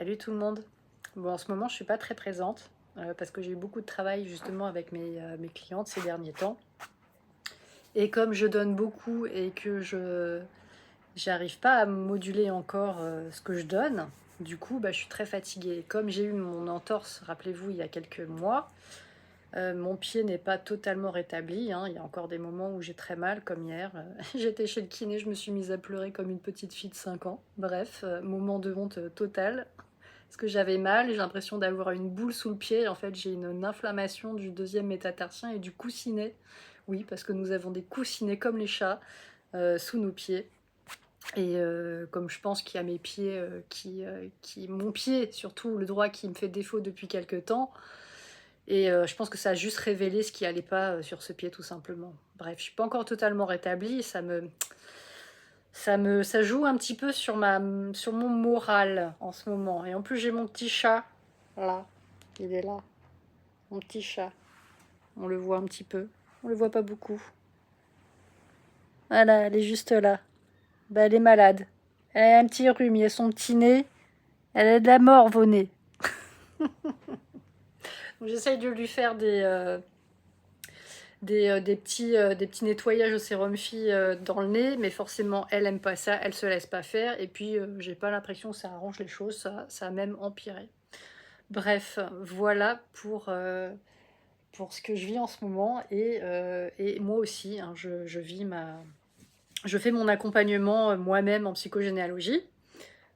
Salut tout le monde. Bon, en ce moment, je suis pas très présente parce que j'ai eu beaucoup de travail justement avec mes clientes ces derniers temps. Et comme je donne beaucoup et que je j'arrive pas à moduler encore ce que je donne, du coup, bah, je suis très fatiguée. Comme j'ai eu mon entorse, rappelez-vous, il y a quelques mois, mon pied n'est pas totalement rétabli, hein. Il y a encore des moments où j'ai très mal, comme hier. J'étais chez le kiné, je me suis mise à pleurer comme une petite fille de 5 ans. Bref, moment de honte totale. Parce que j'avais mal, j'ai l'impression d'avoir une boule sous le pied. En fait, j'ai une inflammation du deuxième métatarsien et du coussinet. Oui, parce que nous avons des coussinets comme les chats sous nos pieds. Et comme je pense qu'il y a mes pieds, mon pied, surtout le droit, qui me fait défaut depuis quelques temps. Et je pense que ça a juste révélé ce qui allait pas sur ce pied, tout simplement. Bref, je suis pas encore totalement rétablie. Ça joue un petit peu sur mon moral en ce moment. Et en plus, j'ai mon petit chat. Là, il est là. Mon petit chat. On le voit un petit peu. On le voit pas beaucoup. Voilà, elle est juste là. Bah, elle est malade. Elle a un petit rhume, il y a son petit nez. Elle a de la morve au nez. J'essaye de lui faire des petits nettoyages au sérum Phi dans le nez, mais forcément, elle aime pas ça, elle se laisse pas faire. Et puis, j'ai pas l'impression que ça arrange les choses, ça a même empiré. Bref, voilà pour ce que je vis en ce moment. Et moi aussi, hein, je fais mon accompagnement moi-même en psychogénéalogie.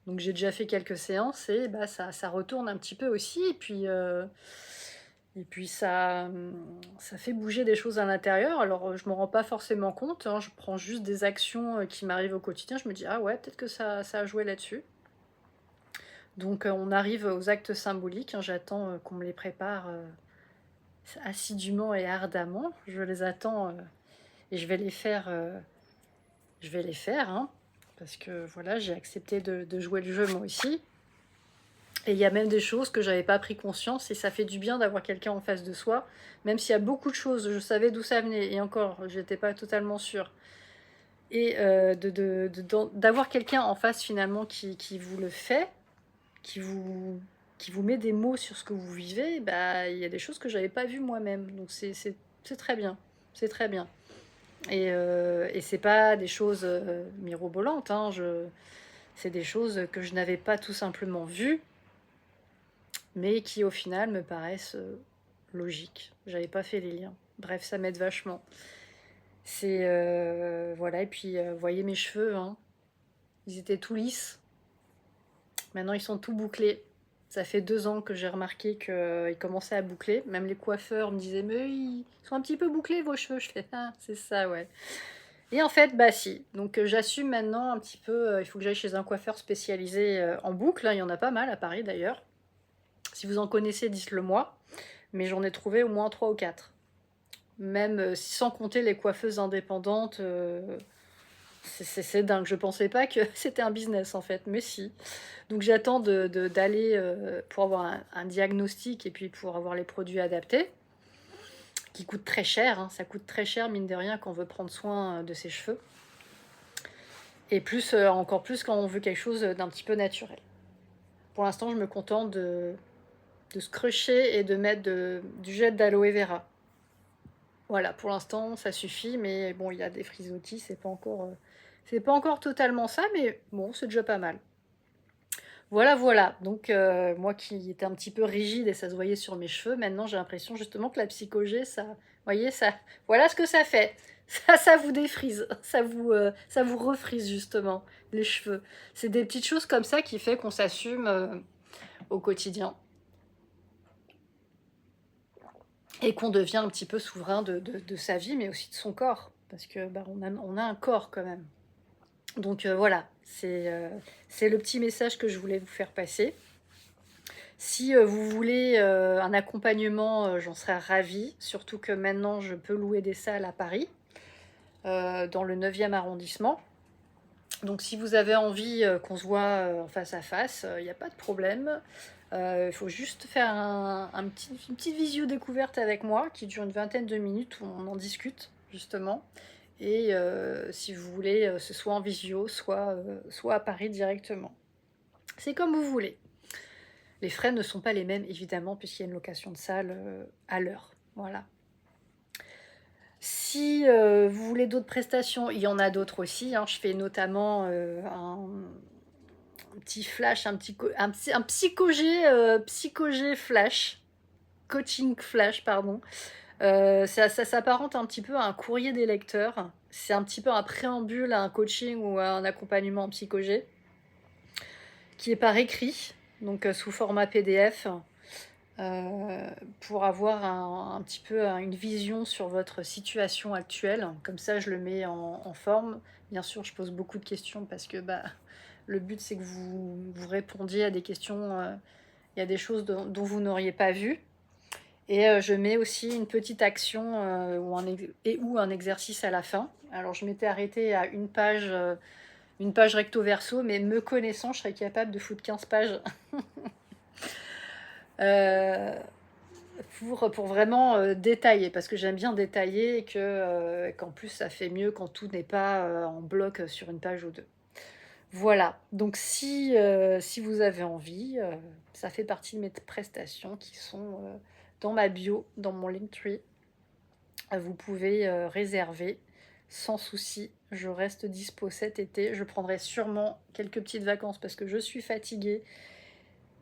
Donc j'ai déjà fait quelques séances et bah, ça retourne un petit peu aussi. Et puis ça fait bouger des choses à l'intérieur. Alors je ne me rends pas forcément compte, hein, je prends juste des actions qui m'arrivent au quotidien. Je me dis, ah ouais, peut-être que ça a joué là-dessus. Donc on arrive aux actes symboliques, hein. J'attends qu'on me les prépare assidûment et ardemment. Je les attends et je vais les faire. Hein, parce que voilà, j'ai accepté de jouer le jeu moi aussi. Et il y a même des choses que j'avais pas pris conscience et ça fait du bien d'avoir quelqu'un en face de soi. Même s'il y a beaucoup de choses, je savais d'où ça venait et encore, j'étais pas totalement sûre. Et d'avoir quelqu'un en face finalement qui vous le fait, qui vous, qui vous met des mots sur ce que vous vivez, bah il y a des choses que j'avais pas vues moi-même. Donc c'est très bien. C'est très bien. Et c'est pas des choses mirobolantes, hein, c'est des choses que je n'avais pas tout simplement vues, mais qui au final me paraissent logiques. J'avais pas fait les liens. Bref, ça m'aide vachement. Voilà, et puis vous voyez mes cheveux, hein, ils étaient tout lisses. Maintenant, ils sont tout bouclés. Ça fait 2 ans que j'ai remarqué qu'ils commençaient à boucler. Même les coiffeurs me disaient, mais ils sont un petit peu bouclés vos cheveux. Je fais, ah, c'est ça, ouais. Et en fait, bah si. Donc j'assume maintenant un petit peu, il faut que j'aille chez un coiffeur spécialisé en boucle, hein. Il y en a pas mal à Paris d'ailleurs. Si vous en connaissez, dites-le moi. Mais j'en ai trouvé au moins 3 ou 4. Même sans compter les coiffeuses indépendantes. C'est dingue, je pensais pas que c'était un business en fait, mais si. Donc j'attends d'aller pour avoir un diagnostic et puis pour avoir les produits adaptés, qui coûtent très cher, hein. Ça coûte très cher, mine de rien, quand on veut prendre soin de ses cheveux. Et plus, encore plus quand on veut quelque chose d'un petit peu naturel. Pour l'instant, je me contente de scruncher et de mettre du gel d'aloe vera. Voilà, pour l'instant, ça suffit, mais bon, il y a des frisottis, c'est pas encore totalement ça, mais bon, c'est déjà pas mal. Voilà, voilà. Donc, moi qui étais un petit peu rigide et ça se voyait sur mes cheveux, maintenant j'ai l'impression justement que la psychogé, ça, vous voyez, ça, voilà ce que ça fait. Ça vous défrise, ça vous refrise justement les cheveux. C'est des petites choses comme ça qui fait qu'on s'assume au quotidien et qu'on devient un petit peu souverain de sa vie, mais aussi de son corps, parce que bah, on a un corps quand même. Donc voilà, c'est le petit message que je voulais vous faire passer. Si vous voulez un accompagnement, j'en serais ravie, surtout que maintenant je peux louer des salles à Paris, dans le 9e arrondissement. Donc si vous avez envie qu'on se voit en face à face, il n'y a pas de problème. Il faut juste faire une petite visio découverte avec moi qui dure une vingtaine de minutes où on en discute justement. Et si vous voulez, ce soit en visio, soit à Paris directement. C'est comme vous voulez. Les frais ne sont pas les mêmes, évidemment, puisqu'il y a une location de salle à l'heure. Voilà. Si vous voulez d'autres prestations, il y en a d'autres aussi, hein. Je fais notamment un petit flash, un psychogé flash, coaching flash, pardon. Ça s'apparente un petit peu à un courrier des lecteurs. C'est un petit peu un préambule à un coaching ou à un accompagnement en psychogé qui est par écrit, donc sous format PDF, pour avoir un petit peu une vision sur votre situation actuelle. Comme ça, je le mets en forme. Bien sûr, je pose beaucoup de questions parce que le but, c'est que vous répondiez à des questions. Il y a des choses dont vous n'auriez pas vu. Et je mets aussi une petite action ou un exercice à la fin. Alors, je m'étais arrêtée à une page recto verso, mais me connaissant, je serais capable de foutre 15 pages. Pour vraiment détailler, parce que j'aime bien détailler et qu'en plus ça fait mieux quand tout n'est pas en bloc sur une page ou deux. Voilà, donc si vous avez envie, ça fait partie de mes prestations qui sont dans ma bio, dans mon Linktree. Vous pouvez réserver sans souci. Je reste dispo cet été. Je prendrai sûrement quelques petites vacances parce que je suis fatiguée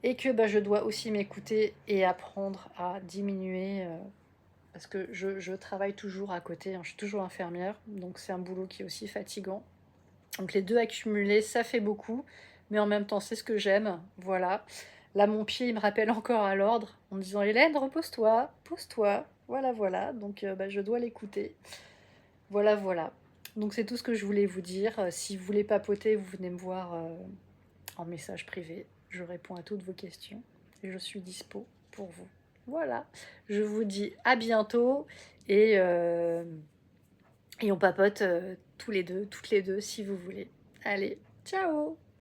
et que je dois aussi m'écouter et apprendre à diminuer parce que je travaille toujours à côté, hein. Je suis toujours infirmière, donc c'est un boulot qui est aussi fatigant. Donc les deux accumulés, ça fait beaucoup, mais en même temps, c'est ce que j'aime. Voilà. Là, mon pied, il me rappelle encore à l'ordre en me disant Hélène, repose-toi, pose-toi. Voilà, voilà. Donc je dois l'écouter. Voilà, voilà. Donc c'est tout ce que je voulais vous dire. Si vous voulez papoter, vous venez me voir en message privé. Je réponds à toutes vos questions et je suis dispo pour vous. Voilà. Je vous dis à bientôt et on papote tous les deux, toutes les deux, si vous voulez. Allez, ciao!